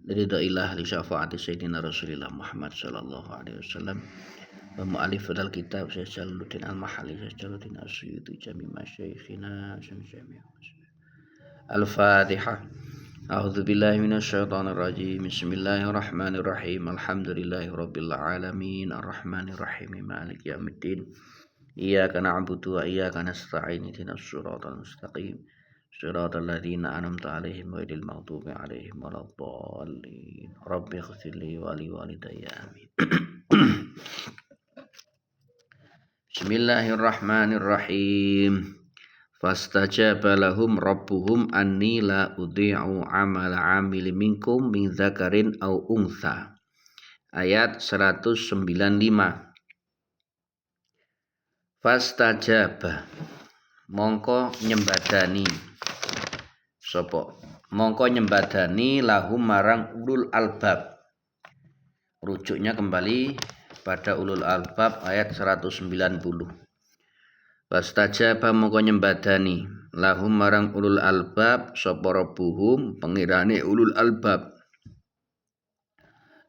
ridha li syafaati sayyidina Rasulillah Muhammad sallallahu alaihi wasallam wa mu'allif al kitab Syekh Jalaluddin Al-Mahalli Syekh Jalaluddin As-Suyuti jami' masyayikhina jami' Al-Fatihah. A'udzu billahi minasyaitonir rajim. Bismillahirrahmanirrahim. Alhamdulillahirabbil alamin arrahmanir rahim maliki yaumiddin. Iyyaka na'budu wa iyyaka nasta'in ihdinas siratal mustaqim. Shiratal ladzina an'amta 'alaihim ghairil maghdubi 'alaihim waladdallin. Rabbi ighfirli wa li walidayya amin. Bismillahirrahmanirrahim. Fastajaba lahum rabbuhum anni la udhi'u 'amala 'amilin minkum min dzakarin aw untha. Ayat 195. Fastajaba mongko nyembadani sapa mongko nyembadani lahum marang ulul albab. Rujuknya kembali pada ulul albab ayat 190. Fastajaba mongko nyembadani lahum marang ulul albab sapa rabbuhum pengirane ulul albab.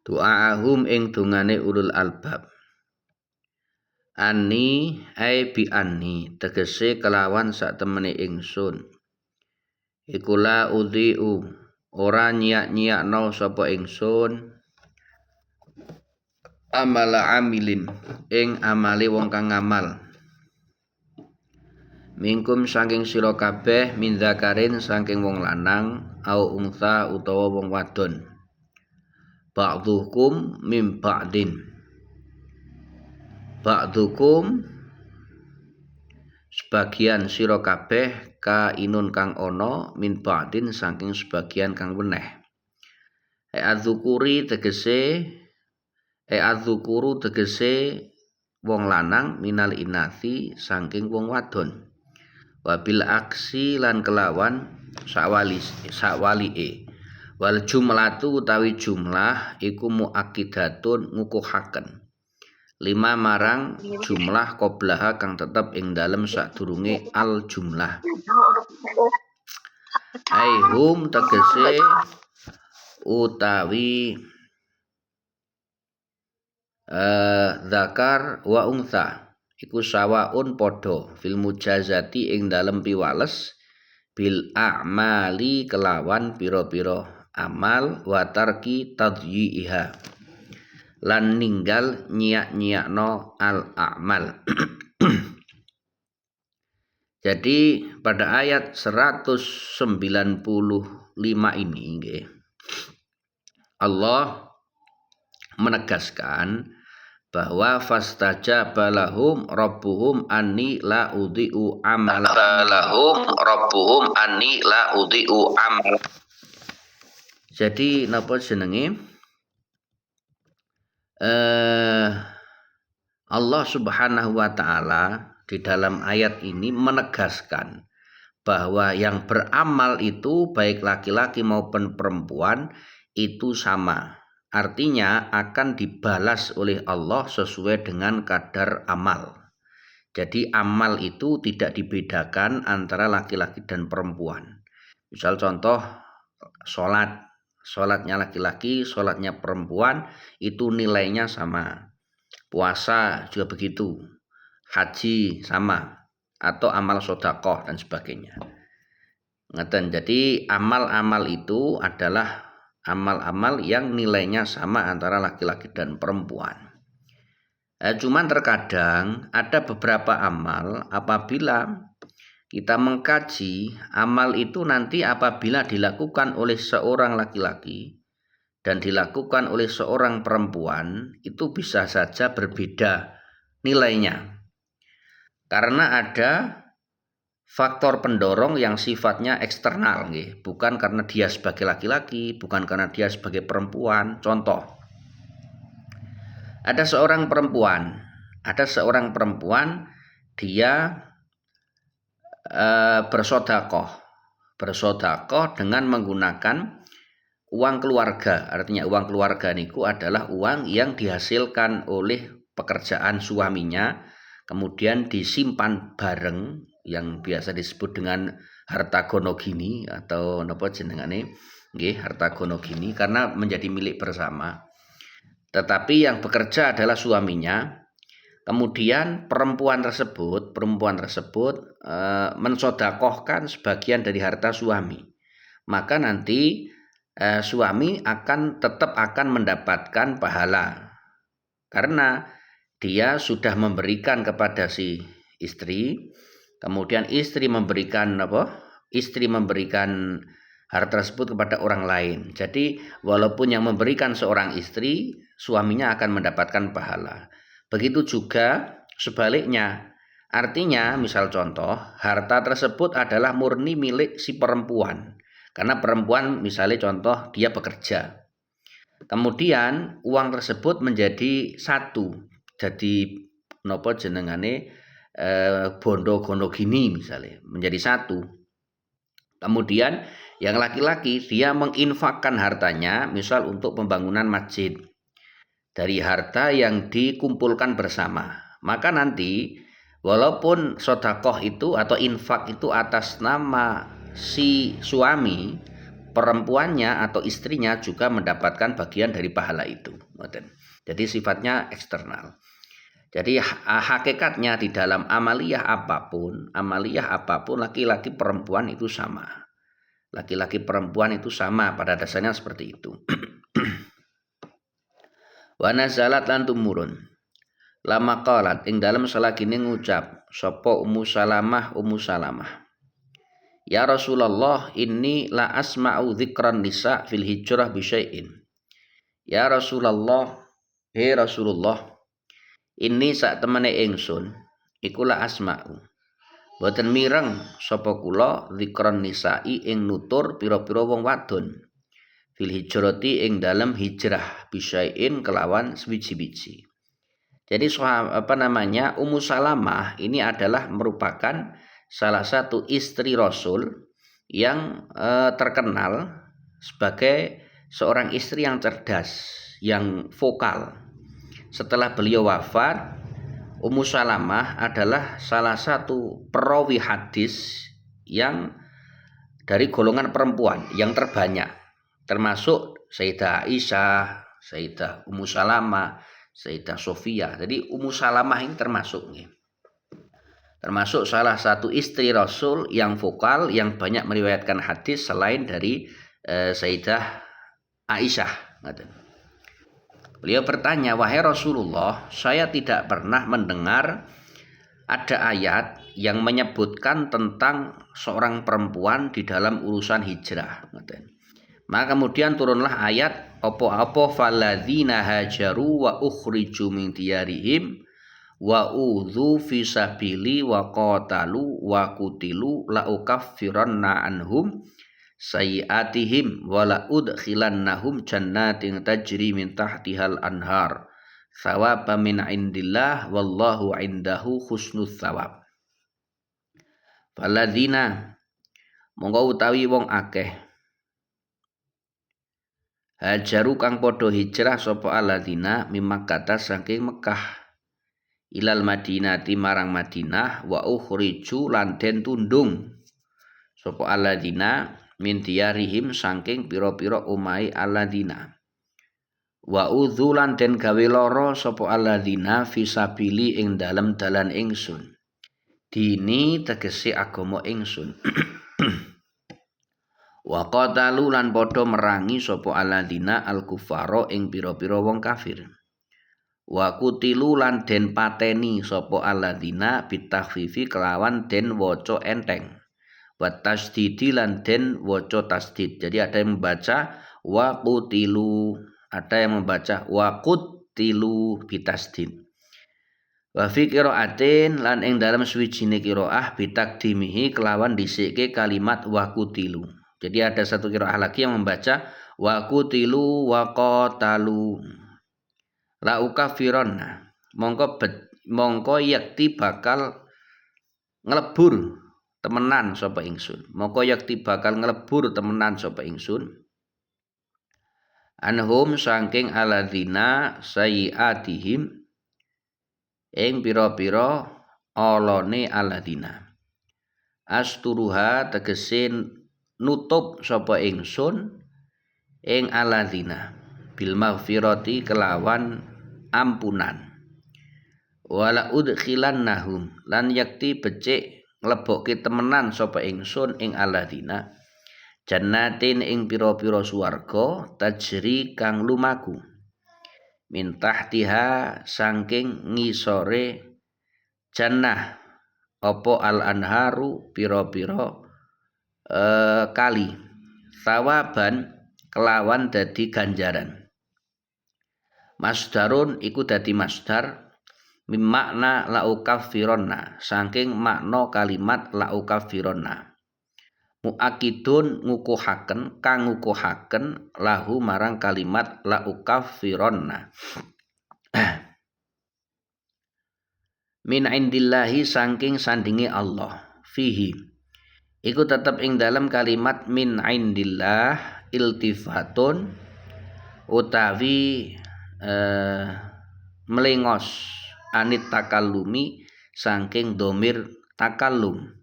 Du'aahum ing dungane ulul albab. Ani ai bi anni tegese kelawan sak temene ingsun. Iku la udhi'u ora nyiak-nyiakno sapa ingsun amala amilin ing amale wong kang ngamal. Mingkum saking sira kabeh min dzakarin saking wong lanang au untha utawa wong wadon. Ba'dhukum mim ba'din. Ba'dhukum sebagian sira kabeh ka inun kang ana min ba'din saking sebagian kang weneh. Adzukuru tegese wong lanang minal inati saking wong wadon. Wabil aksi lan kelawan sakwalike. Wal jumlatu utawi jumlah iku muakkidatun ngukuhaken. 5 marang jumlah qoblaha kang tetep ing dalem sadurunge al jumlah. Aihum tegese utawi zakar wa untha iku sawaun padha fil mujazati ing dalem piwales bil a'mali kelawan pira-pira amal wa tarki tadyi'iha lan ninggal nyiak-nyiakno al a'mal. Jadi pada ayat 195 ini nggih Allah menegaskan bahwa fastajaba lahum rabbuhum anni la udhi'u amala Jadi napa jenenge Allah Subhanahu wa taala di dalam ayat ini menegaskan bahwa yang beramal itu baik laki-laki maupun perempuan itu sama. Artinya akan dibalas oleh Allah sesuai dengan kadar amal. Jadi amal itu tidak dibedakan antara laki-laki dan perempuan. Misal contoh sholatnya laki-laki, sholatnya perempuan itu nilainya sama. Puasa juga begitu, haji sama, atau amal sedekah dan sebagainya. Jadi amal-amal itu adalah amal-amal yang nilainya sama antara laki-laki dan perempuan. Cuman terkadang ada beberapa amal apabila kita mengkaji amal itu nanti apabila dilakukan oleh seorang laki-laki dan dilakukan oleh seorang perempuan itu bisa saja berbeda nilainya. Karena ada faktor pendorong yang sifatnya eksternal, bukan karena dia sebagai laki-laki, bukan karena dia sebagai perempuan. Contoh, ada seorang perempuan dia bersedekah dengan menggunakan uang keluarga. Artinya uang keluarga niku adalah uang yang dihasilkan oleh pekerjaan suaminya, kemudian disimpan bareng yang biasa disebut dengan harta gonogini atau napa jenengane nggih, harta gonogini karena menjadi milik bersama. Tetapi yang bekerja adalah suaminya. Kemudian perempuan tersebut mensodakohkan sebagian dari harta suami. Maka nanti suami tetap akan mendapatkan pahala karena dia sudah memberikan kepada si istri, kemudian istri memberikan harta tersebut kepada orang lain. Jadi walaupun yang memberikan seorang istri, suaminya akan mendapatkan pahala. Begitu juga sebaliknya. Artinya, misal contoh, harta tersebut adalah murni milik si perempuan. Karena perempuan misalnya contoh dia bekerja. Kemudian uang tersebut menjadi satu. Jadi nopo jenengane bondo gonogini misalnya menjadi satu. Kemudian yang laki-laki dia menginfakkan hartanya misal untuk pembangunan masjid dari harta yang dikumpulkan bersama. Maka nanti walaupun sodakoh itu atau infak itu atas nama si suami, perempuannya atau istrinya juga mendapatkan bagian dari pahala itu. Jadi sifatnya eksternal. Jadi hakikatnya di dalam amaliyah apapun laki-laki perempuan itu sama. Laki-laki perempuan itu sama, pada dasarnya seperti itu. Wa nazalat lan tumurun. Lama qalat ing dalam salagine ngucap sapa Ummu Salamah. Ya Rasulullah, inni la asma'u dzikran nisa fil hijrah bi syai'in. Ya Rasulullah, he Rasulullah, ini sak temene ingsun iku la asma'u. Boten mireng sapa kula dzikran nisa'i ing nutur pira-pira wong wadon. Fil hijrati ing dalam hijrah bisyai'in kelawan swiji-wiji. Jadi Ummu Salamah ini adalah merupakan salah satu istri Rasul yang terkenal sebagai seorang istri yang cerdas, yang vokal. Setelah beliau wafat, Ummu Salamah adalah salah satu perawi hadis yang dari golongan perempuan yang terbanyak, termasuk Sayyidah Aisyah, Sayyidah Ummu Salamah, Sayyidah Sofia. Jadi Ummu Salamah ini termasuk salah satu istri Rasul yang vokal, yang banyak meriwayatkan hadis selain dari Sayyidah Aisyah. Beliau bertanya, wahai Rasulullah, saya tidak pernah mendengar ada ayat yang menyebutkan tentang seorang perempuan di dalam urusan hijrah. Maka kemudian turunlah ayat apa faladzina hajaru wa ukhriju min diyarihim wa udzu fi sabili wa qatalu wa qutilu la ukaffiranna anhum sayiatihim wala udkhilannahum jannatin tajri min tahtihal anhar thawaba min indillah wallahu indahu husnul thawab. Faladzina monggo utawi wong akeh hajaru kang padha hijrah sapa alladzina mimakkata saking Mekah ilal Madinati marang Madinah wa ukhriju lan den tundung sapa alladzina min diyarihim saking pira-pira omahe alladzina wa udzulan den gawe lara sapa alladzina fisabili ing dalem dalan ingsun. Dini tegese agama ingsun. Wa qatalu lan padha merangi sapa alladzina al-kufara ing pira-pira wong kafir. Wa kutilu lan den pateni sapa alladzina bitakhfifi kelawan den waca enteng. Wa tasdidi lan den waca tasdid. Jadi ada yang membaca wa qutilu, ada yang membaca wa qutilu bitasdid. Wa fi qiraatin lan ing dalam suwijine qiraah bitakdimihi kelawan dhisike kalimat wa qutilu. Jadi ada satu qiraah lagi yang membaca wa qutilu wa qatalu. La ukafironna mongko yakti bakal nglebur temenan sapa ingsun. Mongko yakti bakal nglebur temenan sapa ingsun. Anhum saking alladzina sayiatihim ing pira-pira alane alladzina. Asturuha tegese nutup sapa ingsun ing alladzina bil maghfirati kelawan ampunan. Wala udkhilannahum lan yakti becik nglebokke temenan sapa ingsun ing alladzina jannatin ing pira-pira swarga tajri kang lumaku min tahtiha saking ngisore jannah apa al anharu pira-pira kali sawaban kelawan dadi ganjaran. Masdarun iku dadi masdar mim makna la ukafironna saking makna kalimat la ukafironna. Muakidun ngukuhaken kang ngukuhaken lahu marang kalimat la ukafironna. Min indillahi saking sandingi Allah fihi iku tetep ing dalam kalimat min indillah iltifatun utawi melengos anit takallumi saking domir takallum.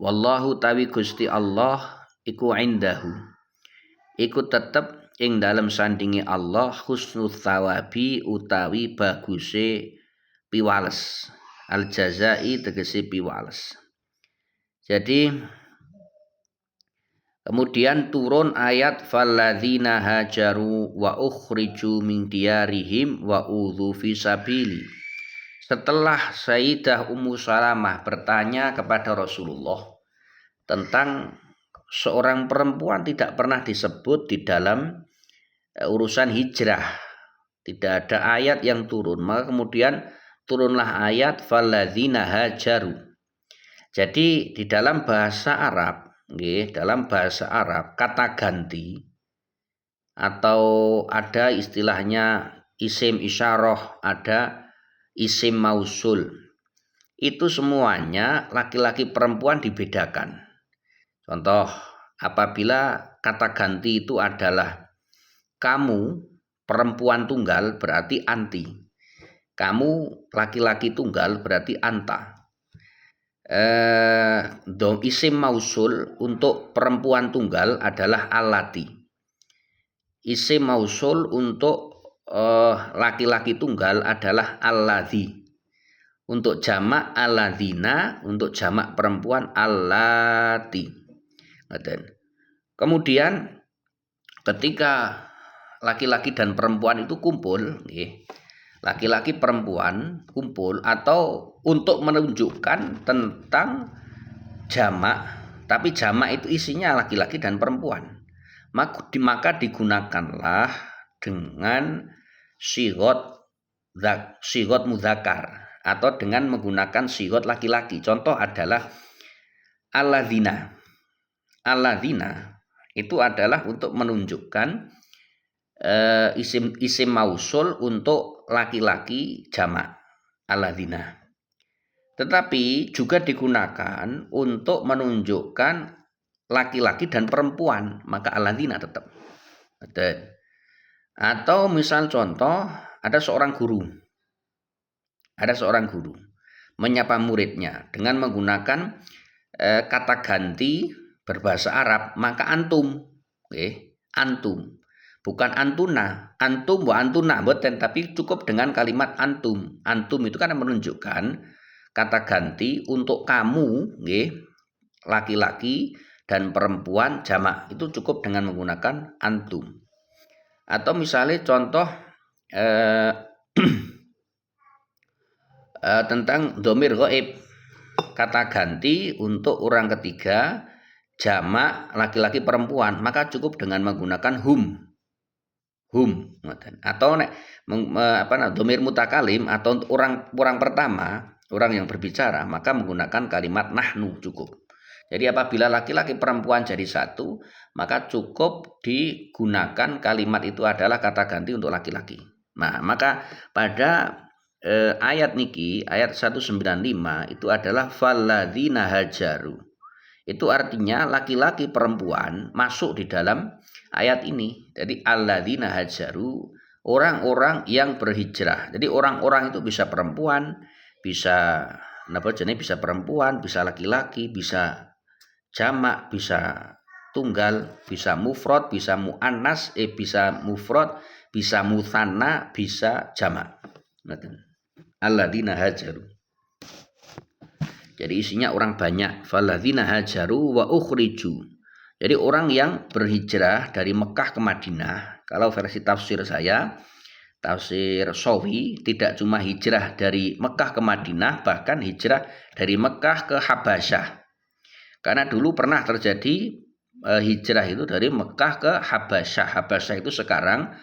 Wallahu tawi Gusti Allah iku indahu iku tetep ing dalam sandingi Allah husnul thawabi utawi baguse piwales, al jazai tegese piwales. Jadi kemudian turun ayat falladzina hajaru wa ukhriju min diyarihim wa udzu fi sabili. Setelah Sayyidah Ummu Salamah bertanya kepada Rasulullah tentang seorang perempuan tidak pernah disebut di dalam urusan hijrah, tidak ada ayat yang turun, maka kemudian turunlah ayat falladzina hajaru. Jadi di dalam bahasa Arab, dalam bahasa Arab kata ganti atau ada istilahnya isim isyarah, ada isim mausul. Itu semuanya laki-laki perempuan dibedakan. Contoh, apabila kata ganti itu adalah kamu perempuan tunggal berarti anti. Kamu laki-laki tunggal berarti anta. Isim mausul untuk perempuan tunggal adalah allati. Isim mausul untuk laki-laki tunggal adalah alladzi. Untuk jamak alladzina, untuk jamak perempuan allati. Kemudian ketika laki-laki dan perempuan itu kumpul, laki-laki perempuan kumpul atau untuk menunjukkan tentang jamak, tapi jamak itu isinya laki-laki dan perempuan, maka digunakanlah dengan sigot mudzakkar atau dengan menggunakan sigot laki-laki. Contoh adalah alladzina. Alladzina itu adalah untuk menunjukkan isim mausul untuk laki-laki jamak alladzina. Tetapi juga digunakan untuk menunjukkan laki-laki dan perempuan, maka alladzina tetap. Atau misal contoh ada seorang guru menyapa muridnya dengan menggunakan kata ganti berbahasa Arab, maka antum, antum. Bukan antuna, antum wa antuna, tapi cukup dengan kalimat antum. Antum itu kan menunjukkan kata ganti untuk kamu, laki-laki dan perempuan jamak. Itu cukup dengan menggunakan antum. Atau misalnya contoh tentang domir ghaib, kata ganti untuk orang ketiga jamak laki-laki perempuan, maka cukup dengan menggunakan hum. Atau domir mutakalim atau untuk orang pertama, orang yang berbicara, maka menggunakan kalimat nahnu cukup. Jadi apabila laki-laki perempuan jadi satu, maka cukup digunakan kalimat itu adalah kata ganti untuk laki-laki. Nah, maka pada ayat niki, ayat 195 itu adalah falladzina hajaru. Itu artinya laki-laki perempuan masuk di dalam ayat ini. Jadi alladzina hajaru, orang-orang yang berhijrah. Jadi orang-orang itu bisa perempuan, bisa bisa perempuan, bisa laki-laki, bisa jamak, bisa tunggal, bisa mufrad, bisa muannas, bisa mufrad, bisa mutsanna, bisa jamak. Alladzina hajaru. Jadi isinya orang banyak. Falladzina hajaru wa ukhriju. Jadi orang yang berhijrah dari Mekah ke Madinah. Kalau versi tafsir saya, tafsir Shawi, tidak cuma hijrah dari Mekah ke Madinah, bahkan hijrah dari Mekah ke Habasyah. Karena dulu pernah terjadi hijrah itu dari Mekah ke Habasyah. Habasyah itu sekarang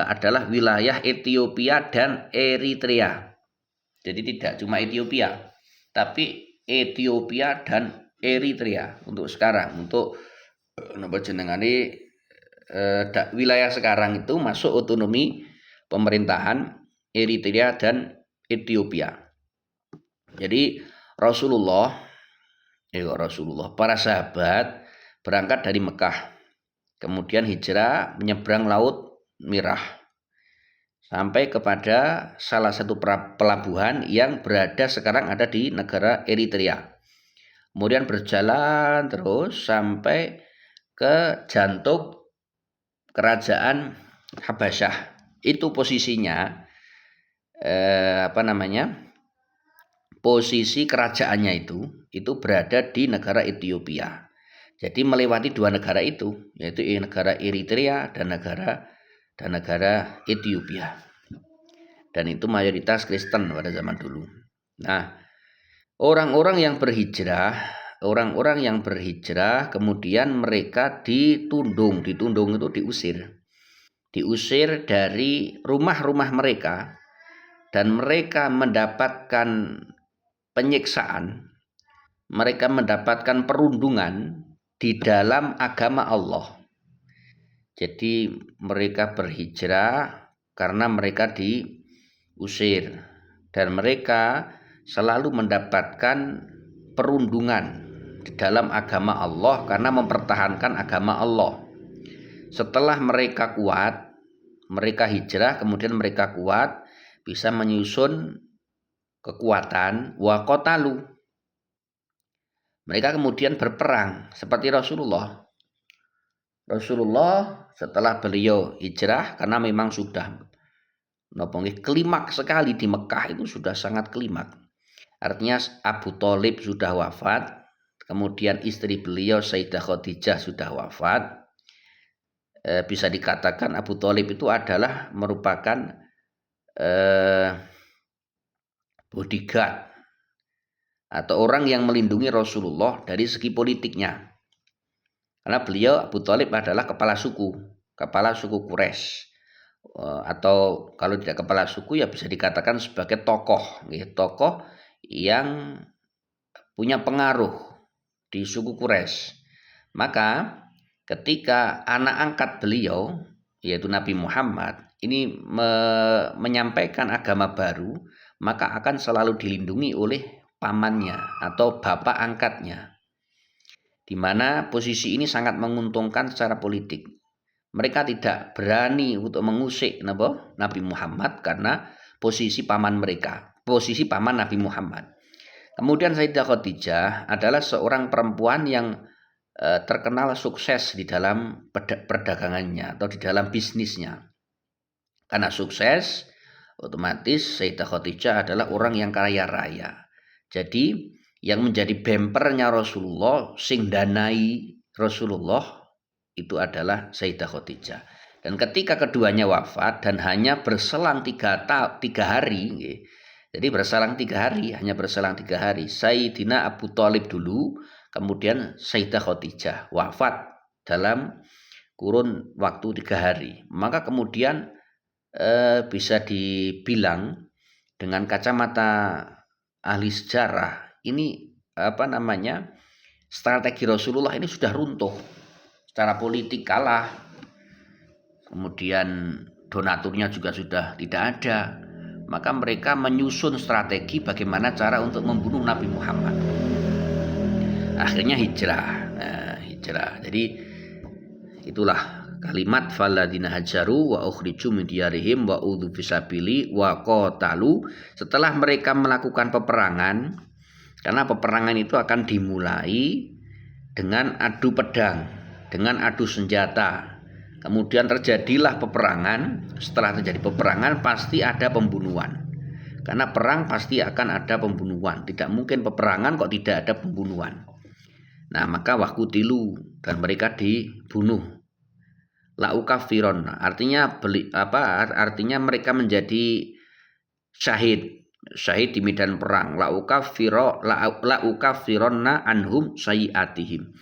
adalah wilayah Ethiopia dan Eritrea. Jadi tidak cuma Ethiopia, tapi Ethiopia dan Eritrea untuk sekarang. Untuk wilayah sekarang itu masuk otonomi pemerintahan Eritrea dan Ethiopia. Jadi Rasulullah, para sahabat berangkat dari Mekah, kemudian hijrah menyeberang Laut Merah sampai kepada salah satu pelabuhan yang sekarang ada di negara Eritrea. Kemudian berjalan terus sampai ke jantung kerajaan Habasyah. Itu posisinya posisi kerajaannya itu berada di negara Ethiopia. Jadi melewati dua negara itu, yaitu negara Eritrea dan negara Ethiopia. Dan itu mayoritas Kristen pada zaman dulu. Nah, orang-orang yang berhijrah kemudian mereka ditundung itu diusir dari rumah-rumah mereka, dan mereka mendapatkan penyiksaan, mereka mendapatkan perundungan di dalam agama Allah. Jadi mereka berhijrah karena mereka diusir, dan mereka selalu mendapatkan perundungan di dalam agama Allah karena mempertahankan agama Allah. Setelah mereka kuat, mereka hijrah, kemudian mereka kuat, bisa menyusun kekuatan, wa qatalu. Mereka kemudian berperang seperti Rasulullah setelah beliau hijrah, karena memang sudah klimaks sekali di Mekah, itu sudah sangat klimaks. Artinya Abu Thalib sudah wafat, kemudian istri beliau Sayyidah Khadijah sudah wafat. Bisa dikatakan Abu Thalib itu adalah merupakan bodyguard atau orang yang melindungi Rasulullah dari segi politiknya. Karena beliau, Abu Thalib, adalah kepala suku Quraisy, atau kalau tidak kepala suku ya bisa dikatakan sebagai tokoh yang punya pengaruh di suku Quraisy. Maka ketika anak angkat beliau, yaitu Nabi Muhammad, ini menyampaikan agama baru, maka akan selalu dilindungi oleh pamannya atau bapak angkatnya, di mana posisi ini sangat menguntungkan secara politik. Mereka tidak berani untuk mengusik Nabi Muhammad karena posisi paman Nabi Muhammad. Kemudian Sayyidah Khadijah adalah seorang perempuan yang terkenal sukses di dalam perdagangannya atau di dalam bisnisnya. Karena sukses, otomatis Sayyidah Khadijah adalah orang yang kaya raya. Jadi yang menjadi bempernya Rasulullah, sing danai Rasulullah, itu adalah Sayyidah Khadijah. Dan ketika keduanya wafat dan hanya berselang 3 hari, jadi hanya berselang 3 hari, Sayyidina Abu Thalib dulu, kemudian Sayyidah Khadijah wafat dalam kurun waktu 3 hari. Maka kemudian bisa dibilang dengan kacamata ahli sejarah, ini strategi Rasulullah ini sudah runtuh. Secara politik kalah, kemudian donaturnya juga sudah tidak ada. Maka mereka menyusun strategi bagaimana cara untuk membunuh Nabi Muhammad. Akhirnya hijrah. Jadi itulah kalimat falladzina hajaru wa ukhriju min diyarihim wa udzu fisabili wa qatalu. Setelah mereka melakukan peperangan, karena peperangan itu akan dimulai dengan adu pedang, dengan adu senjata. Kemudian terjadilah peperangan. Setelah terjadi peperangan pasti ada pembunuhan. Karena perang pasti akan ada pembunuhan. Tidak mungkin peperangan kok tidak ada pembunuhan. Nah, maka waqutilu, dan mereka dibunuh. La ukaffiron, artinya artinya mereka menjadi syahid di medan perang. La ukaffironna anhum sayyiatihim.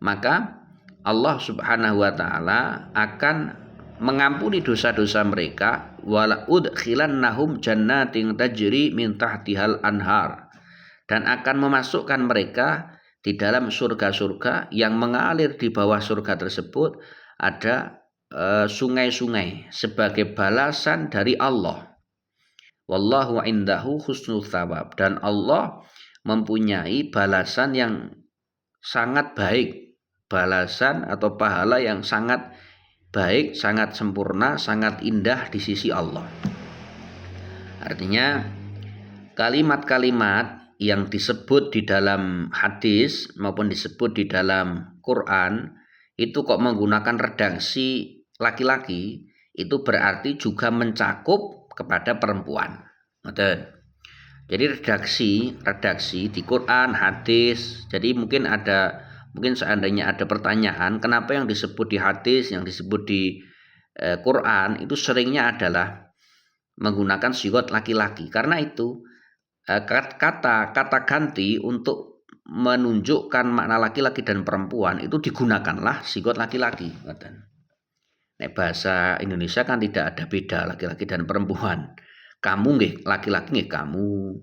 Maka Allah Subhanahu wa taala akan mengampuni dosa-dosa mereka, wala udkhilannahum jannatin tajri min tahtihal anhar, dan akan memasukkan mereka di dalam surga-surga yang mengalir di bawah surga tersebut ada sungai-sungai sebagai balasan dari Allah. Wallahu indahu husnul thawab, dan Allah mempunyai balasan yang sangat baik, balasan atau pahala yang sangat baik, sangat sempurna, sangat indah di sisi Allah. Artinya kalimat-kalimat yang disebut di dalam hadis maupun disebut di dalam Quran itu kok menggunakan redaksi laki-laki, itu berarti juga mencakup kepada perempuan. Jadi redaksi di Quran, hadis. Jadi mungkin seandainya ada pertanyaan, kenapa yang disebut di hadis, yang disebut di Quran itu seringnya adalah menggunakan sigot laki-laki. Karena itu kata ganti untuk menunjukkan makna laki-laki dan perempuan itu digunakanlah sigot laki-laki. Nek bahasa Indonesia kan tidak ada beda laki-laki dan perempuan. Kamu nggih laki-laki nggih kamu,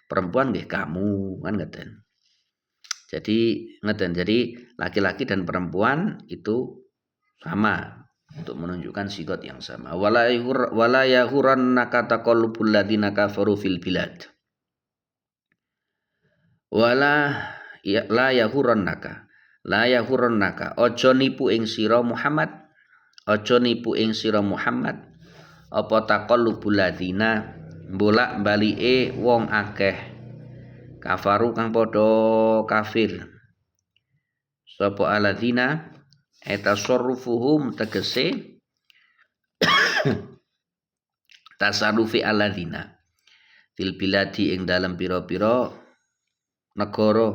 perempuan nggih kamu, kan ngeten. Jadi laki-laki dan perempuan itu sama untuk menunjukkan sigot yang sama. Wala yahurannaka taqallubul ladzina kafaru fil bilad. La yahurannaka ojo nipu ing sira Muhammad, apa taqallubul ladzina bolak-balike wong akeh kafaru kang padha kafir. Sapa alladzina etasarrufuhum tegese tasarrufi alladzina fil biladi ing dalam pira-pira negara,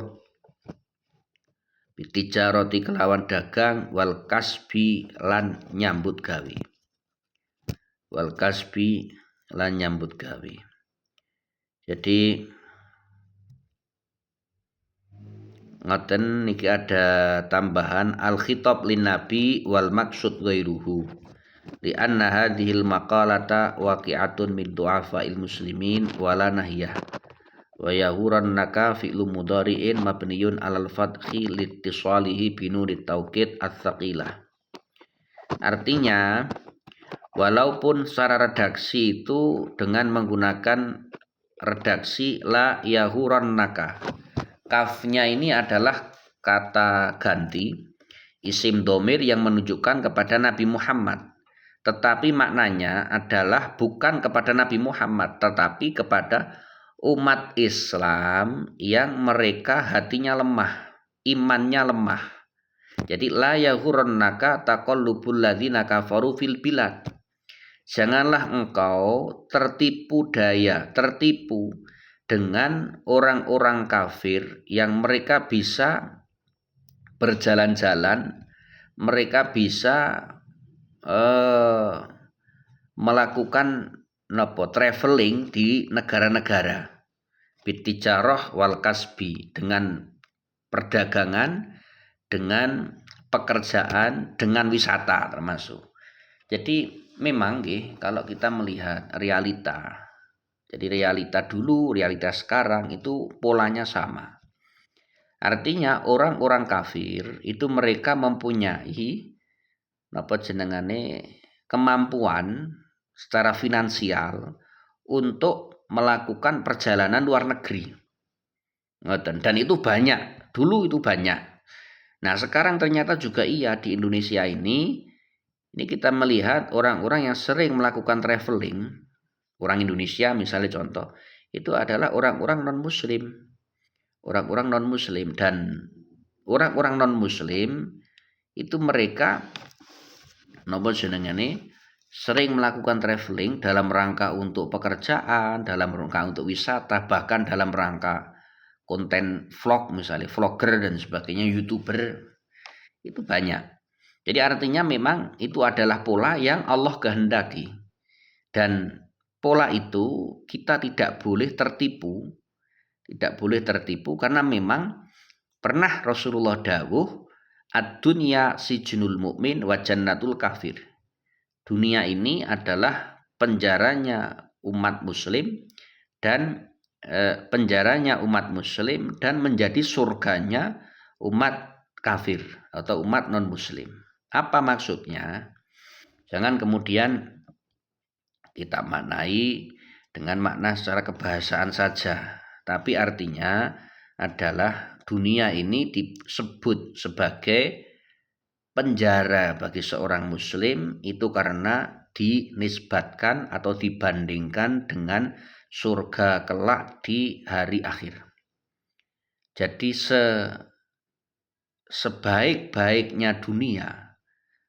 bitijarati kelawan dagang, wal kasbi lan nyambut gawe. Jadi ngoten niki ada tambahan al khitab lin nabi wal maksud ghairuhu li anna hadhil maqalata waqi'atun min du'afa'il muslimin wala nahiyah wa yahurannaka fi'lu mudhari'in mabniyun 'alal fathi liittisalihi binunit taukid ats-tsaqilah. Artinya walaupun secara redaksi itu dengan menggunakan redaksi la yahurannaka, kafnya ini adalah kata ganti isim domir yang menunjukkan kepada Nabi Muhammad, tetapi maknanya adalah bukan kepada Nabi Muhammad tetapi kepada umat Islam yang mereka hatinya lemah, imannya lemah. Jadi la yahurannaka taqallubul ladzina kafaru fil bilad. Janganlah engkau tertipu dengan orang-orang kafir yang mereka bisa berjalan-jalan, mereka bisa melakukan traveling di negara-negara, bitijarah wal kasbi, dengan perdagangan, dengan pekerjaan, dengan wisata termasuk. Jadi memang kalau kita melihat realita, jadi realita dulu, realita sekarang itu polanya sama. Artinya orang-orang kafir itu mereka mempunyai kemampuan secara finansial untuk melakukan perjalanan luar negeri. Dan itu banyak, dulu itu banyak. Nah sekarang ternyata juga iya di Indonesia ini kita melihat orang-orang yang sering melakukan traveling, orang Indonesia misalnya contoh, itu adalah orang-orang non-muslim, dan orang-orang non muslim itu mereka napa jenengane sering melakukan traveling dalam rangka untuk pekerjaan, dalam rangka untuk wisata, bahkan dalam rangka konten vlog misalnya vlogger dan sebagainya, YouTuber itu banyak. Jadi artinya memang itu adalah pola yang Allah kehendaki. Dan pola itu kita tidak boleh tertipu. Tidak boleh tertipu karena memang pernah Rasulullah dawuh ad-dunya sijnul mukmin wa jannatul kafir. Dunia ini adalah penjaranya umat muslim dan penjaranya umat muslim dan menjadi surganya umat kafir atau umat non muslim. Apa maksudnya? Jangan kemudian kita maknai dengan makna secara kebahasaan saja, tapi artinya adalah dunia ini disebut sebagai penjara bagi seorang muslim itu karena dinisbatkan atau dibandingkan dengan surga kelak di hari akhir. Jadi sebaik-baiknya dunia,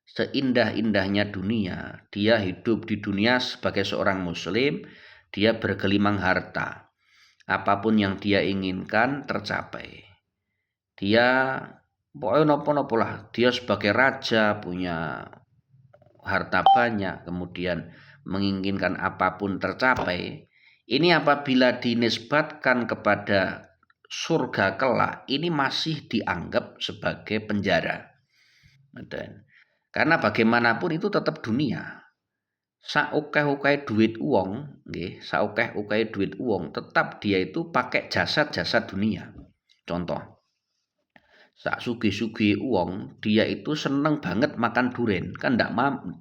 seindah-indahnya dunia, dia hidup di dunia sebagai seorang muslim, dia bergelimang harta. Apapun yang dia inginkan tercapai. Dia pokoknya nopo-nopo lah, dia sebagai raja punya harta banyak, kemudian menginginkan apapun tercapai. Ini apabila dinisbatkan kepada surga kelak, ini masih dianggap sebagai penjara. Karena bagaimanapun itu tetap dunia. Saukeh-ukeh duit uang, nggih, saukeh-ukeh duit uang, tetap dia itu pakai jasad-jasad dunia. Contoh, sak sugih-sugih uang, dia itu seneng banget makan duren, kan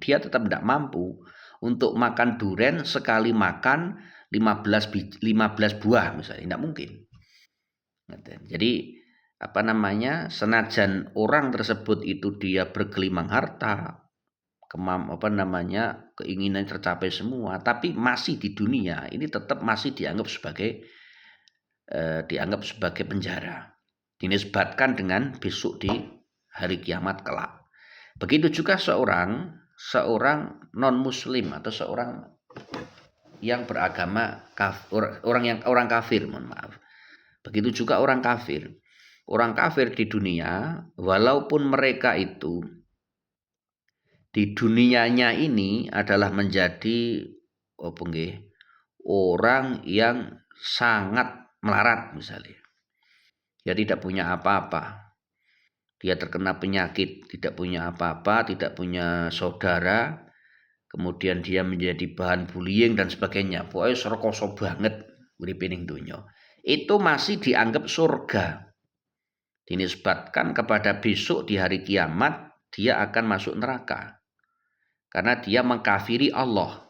dia tetap tidak mampu untuk makan duren sekali makan 15 buah misalnya, tidak mungkin. Jadi apa namanya, senajan orang tersebut itu dia bergelimang harta, keinginan tercapai semua, tapi masih di dunia ini tetap masih dianggap sebagai penjara, dinisbatkan dengan besok di hari kiamat kelak. Begitu juga seorang non muslim atau seorang yang beragama orang kafir, mohon maaf. Begitu juga orang kafir. Orang kafir di dunia, walaupun mereka itu di dunianya ini adalah menjadi orang yang sangat melarat misalnya. Dia tidak punya apa-apa. Dia terkena penyakit, tidak punya apa-apa, tidak punya saudara. Kemudian dia menjadi bahan bullying dan sebagainya. Pokoknya serkoso banget uripe ning donya. Itu masih dianggap surga. Dinisbatkan kepada besok di hari kiamat dia akan masuk neraka. Karena dia mengkafiri Allah.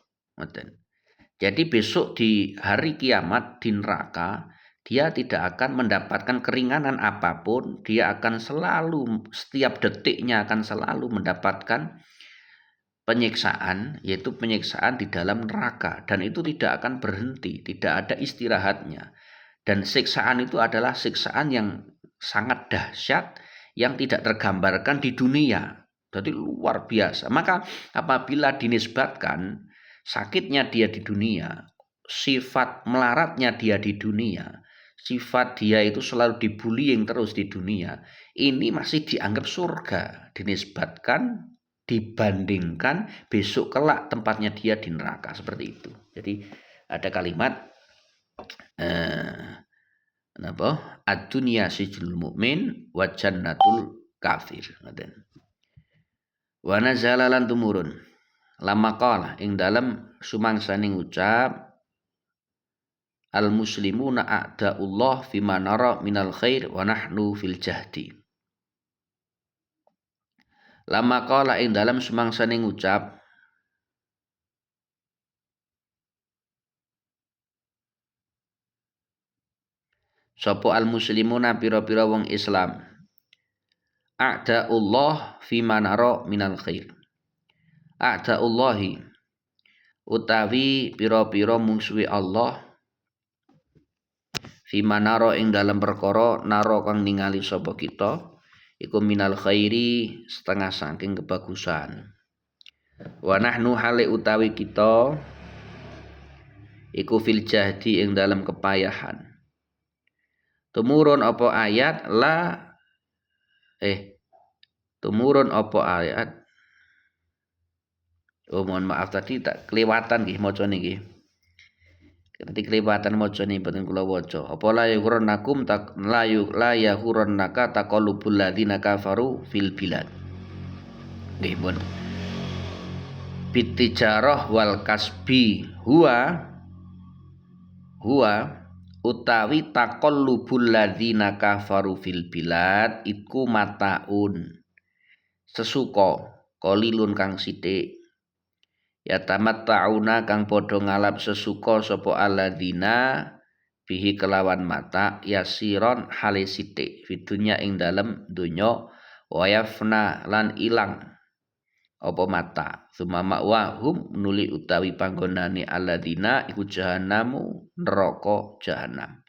Jadi besok di hari kiamat di neraka dia tidak akan mendapatkan keringanan apapun, dia akan selalu setiap detiknya akan selalu mendapatkan penyiksaan, yaitu penyiksaan di dalam neraka, dan itu tidak akan berhenti, tidak ada istirahatnya. Dan siksaan itu adalah siksaan yang sangat dahsyat yang tidak tergambarkan di dunia. Jadi luar biasa. Maka apabila dinisbatkan sakitnya dia di dunia, sifat melaratnya dia di dunia, sifat dia itu selalu dibullying terus di dunia, ini masih dianggap surga, dinisbatkan, dibandingkan besok kelak tempatnya dia di neraka, seperti itu. Jadi ada kalimat ad-dunya sijnul mukmin wa jannatul kafir. Wa nazala lan tumurun lama qala ing dalem sumangsaning ucap al muslimuna a'da'ullah fima nara minal khair wa nahnu fil jahdi. Lama qala ing dalem sumangsaning ucap sapa al muslimuna pira-pira wong Islam a'da'ullah fima nara minal khair. A'da'ullahi utawi pira-pira mungsuhe Allah fima naro ing dalam perkara naro kang ningali sapa kita iku minal khairi setengah saking kebagusan. Wa nahnu hale utawi kita iku fil jahdi ing dalam kepayahan. Tumurun apa ayat tumurun apa ayat. Oh mohon maaf tadi tak kelewatan nggih maca niki. Nanti kelewatan maca niki boten kula waca. Apa la yughrannakum la yughranaka taqallubul ladzina kafaru fil bilad. Nggih pun. Bitijarah wal kasbi huwa utawi taqallubul ladzina kafaru fil bilad iku mataun sesuka qalilun kang sithik ya tamatta'una kang padha ngalap sesuka sapa alladzina bihi kelawan mata yasiron hale sithik fidunya ing dalem donya wayafna lan ilang apa mata sumama wahum nuli utawi panggonane alladzina iku jahannamu neraka jahanam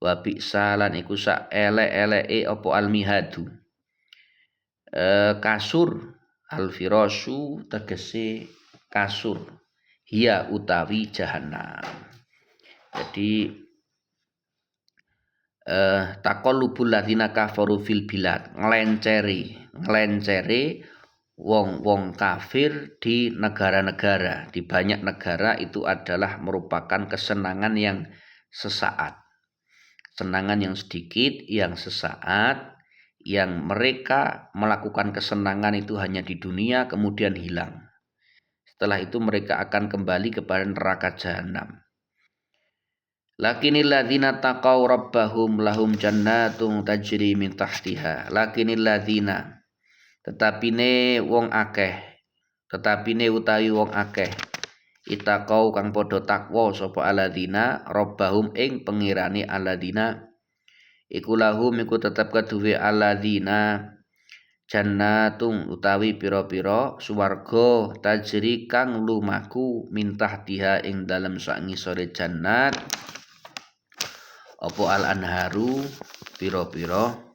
wa bi'salan iku sak elek-eleke apa almihadu kasur alfirasyu tegese kasur hiya utawi jahanam. Jadi taqallubul ladzina kafaru fil bilad nglenceri wong-wong kafir di negara-negara, di banyak negara itu adalah merupakan kesenangan yang sesaat. Kesenangan yang sedikit, yang sesaat, yang mereka melakukan kesenangan itu hanya di dunia kemudian hilang. Setelah itu mereka akan kembali kepada neraka jahanam. Lakinil ladzina taqaw rabbahum lahum jannatun tajri min tahtiha. Lakinil ladzina tetapine utawi wong akeh itaqau kang padha takwa sapa alladzina rabbahum ing pengirane alladzina iku lahum iku tetep kaduwe alladzina jannatun utawi pira-pira swarga tajri kang lumaku mintah diha ing dalem sak ngisore jannat apa al anharu pira-pira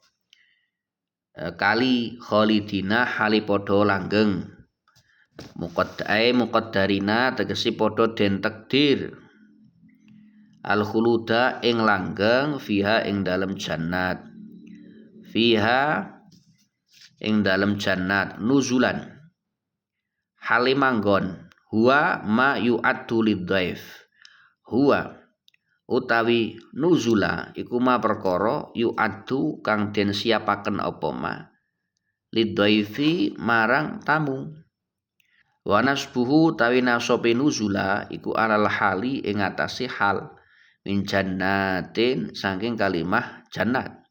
kali khalidina hali padha langgeng muqaddarina tegesi padha den takdir al khuluda ing langgeng fiha ing dalem jannat nuzulan hale manggon huwa ma yu'addu lidhaif huwa utawi nuzula iku ma perkara yu'addu kang den siapaken apa ma lidhaifi marang tamu wa nasbuhu tawi nasope nuzula iku alal hali ing atase hal min jannatin saking kalimah jannat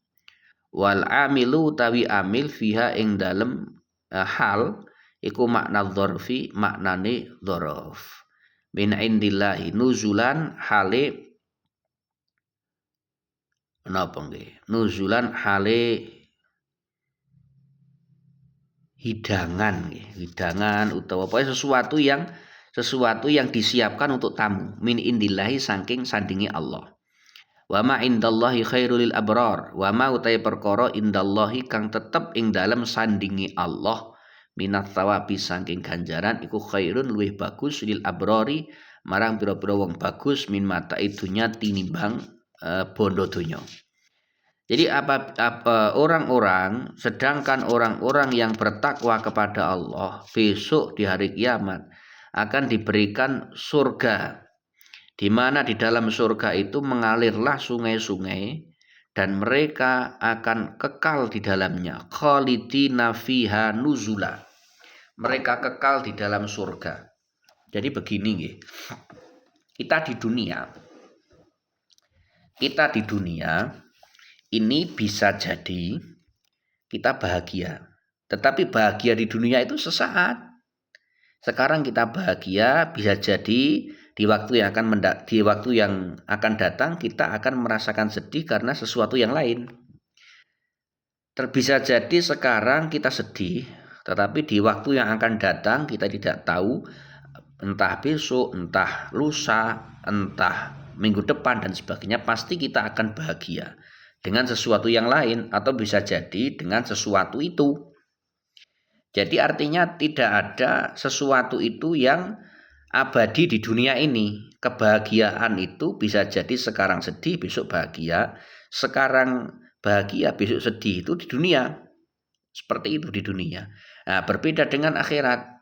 wal amilu tawi amil fiha ing dalem hal iku makna dzarfi maknane dzaraf min indillahi nuzulan hale napa nggih nuzulan hale hidangan utawa apa sesuatu yang disiapkan untuk tamu min indillahi saking sandingi Allah. Wa ma indallahi khairul lil abrar wa ma utai perkara indallahi kang tetep ing dalem sandingi Allah minat thawabi saking ganjaran iku khairun luwih bagus lil abrari marang pira-pira wong bagus min mata idunya tinimbang bondo donya. Jadi sedangkan orang-orang yang bertakwa kepada Allah besok di hari kiamat akan diberikan surga di mana di dalam surga itu mengalirlah sungai-sungai dan mereka akan kekal di dalamnya khalidina fiha nuzula mereka kekal di dalam surga. Jadi begini nggih. Kita di dunia ini bisa jadi kita bahagia, tetapi bahagia di dunia itu sesaat. Sekarang kita bahagia, bisa jadi di waktu yang akan datang kita akan merasakan sedih karena sesuatu yang lain. Bisa jadi sekarang kita sedih, tetapi di waktu yang akan datang kita tidak tahu, entah besok, entah lusa, entah minggu depan dan sebagainya, pasti kita akan bahagia. dengan sesuatu yang lain atau bisa jadi dengan sesuatu itu. Jadi artinya tidak ada sesuatu itu yang abadi di dunia ini. Kebahagiaan itu bisa jadi sekarang sedih, besok bahagia. Sekarang bahagia, besok sedih, itu di dunia. Seperti itu di dunia. Nah, berbeda dengan akhirat.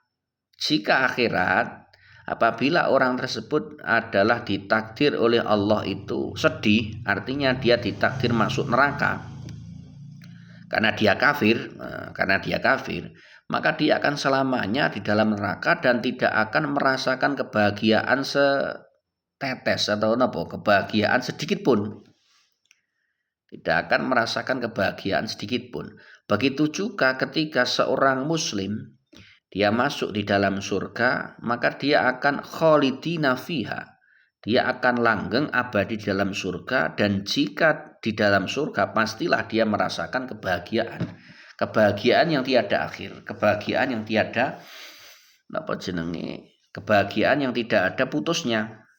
Jika akhirat, apabila orang tersebut adalah ditakdir oleh Allah itu sedih, artinya dia ditakdir masuk neraka. Karena dia kafir, maka dia akan selamanya di dalam neraka dan tidak akan merasakan kebahagiaan setetes atau kebahagiaan sedikit pun. Tidak akan merasakan kebahagiaan sedikit pun. Begitu juga ketika seorang muslim dia masuk di dalam surga, maka dia akan khalidina fiha. Dia akan langgeng abadi di dalam surga, dan jika di dalam surga pastilah dia merasakan kebahagiaan. Kebahagiaan yang tiada akhir, kebahagiaan yang tiada kebahagiaan yang tidak ada putusnya.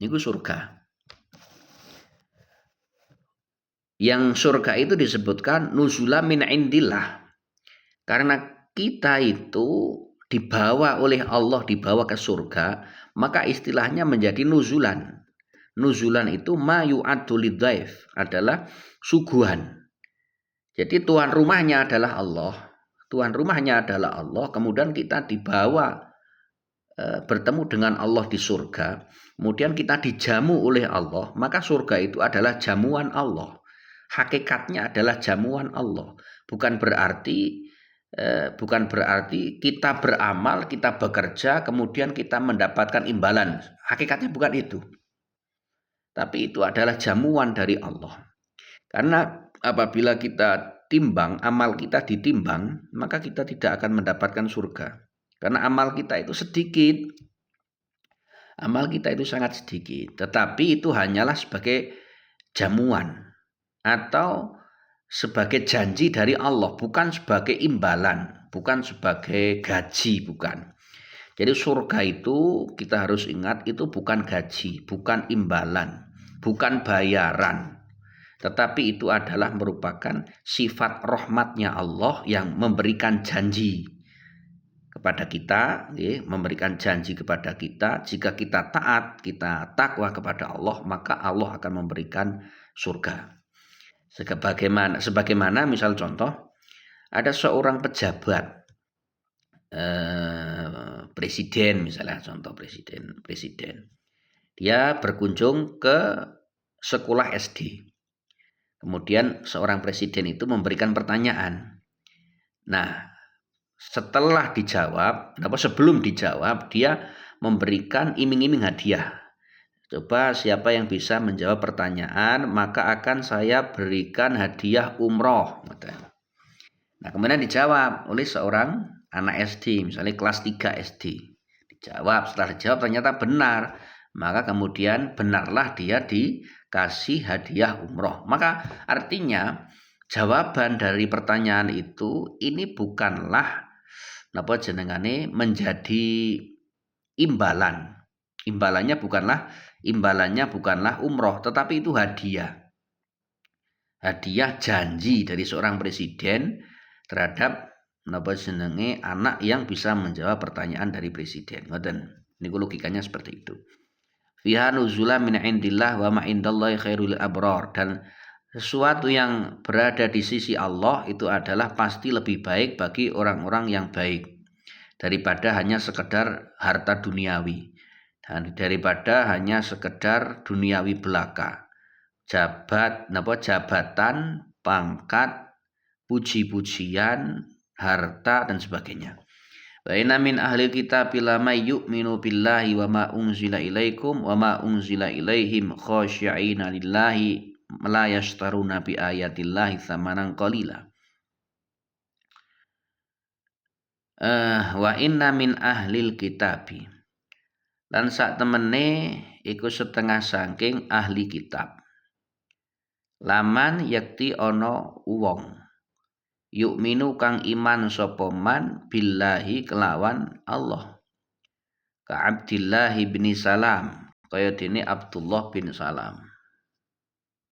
Itu surga. Yang surga itu disebutkan nuzula min indillah. Karena kita itu dibawa oleh Allah, dibawa ke surga, maka istilahnya menjadi nuzulan. Nuzulan itu ma yu'addu lidhaif, adalah suguhan. Jadi tuan rumahnya adalah Allah. Tuan rumahnya adalah Allah, kemudian kita dibawa bertemu dengan Allah di surga, kemudian kita dijamu oleh Allah, maka surga itu adalah jamuan Allah. Hakikatnya adalah jamuan Allah. Bukan berarti kita beramal, kita bekerja, kemudian kita mendapatkan imbalan. Hakikatnya bukan itu. Tapi itu adalah jamuan dari Allah. Karena apabila kita timbang, amal kita ditimbang, maka kita tidak akan mendapatkan surga. Karena amal kita itu sedikit. Amal kita itu sangat sedikit. Tetapi itu hanyalah sebagai jamuan atau sebagai janji dari Allah, bukan sebagai imbalan, bukan sebagai gaji, bukan. Jadi surga itu kita harus ingat, itu bukan gaji, bukan imbalan, bukan bayaran, tetapi itu adalah merupakan sifat rahmatnya Allah yang memberikan janji kepada kita, memberikan janji kepada kita. Jika kita taat, kita takwa kepada Allah, maka Allah akan memberikan surga. Sebagaimana misal contoh, ada seorang pejabat, presiden misalnya, contoh presiden, dia berkunjung ke sekolah SD. Kemudian seorang presiden itu memberikan pertanyaan. Nah, sebelum dijawab, dia memberikan iming-iming hadiah. Coba siapa yang bisa menjawab pertanyaan, maka akan saya berikan hadiah umroh. Nah, kemudian dijawab oleh seorang anak SD, misalnya kelas 3 SD. Dijawab, setelah dijawab ternyata benar, maka kemudian benarlah dia dikasih hadiah umroh. Maka artinya jawaban dari pertanyaan itu ini bukanlah menjadi imbalan. Imbalannya bukanlah umroh, tetapi itu hadiah. Hadiah janji dari seorang presiden terhadap anak yang bisa menjawab pertanyaan dari presiden. Ini logikanya seperti itu. Fiha nuzula min indillah wa ma indallahi khairul abrar, dan sesuatu yang berada di sisi Allah itu adalah pasti lebih baik bagi orang-orang yang baik daripada hanya sekedar harta duniawi. Dan daripada hanya sekedar duniawi belaka, jabatan, pangkat, puji-pujian, harta dan sebagainya. Wa inna min ahli kitab lama yu'minu billahi wa ma unzila ilaikum wa ma unzila ilaihim khashi'ina lillahi la yashtaruna bi ayatillahi tsamanan qalila. Wa inna min ahlil kitabi, lan sak temene iku setengah saking ahli kitab. Laman yakti ono wong yu'minu kang iman sapa man billahi kelawan Allah. Ka Abdillah bin Salam, kaya dene Abdullah bin Salam.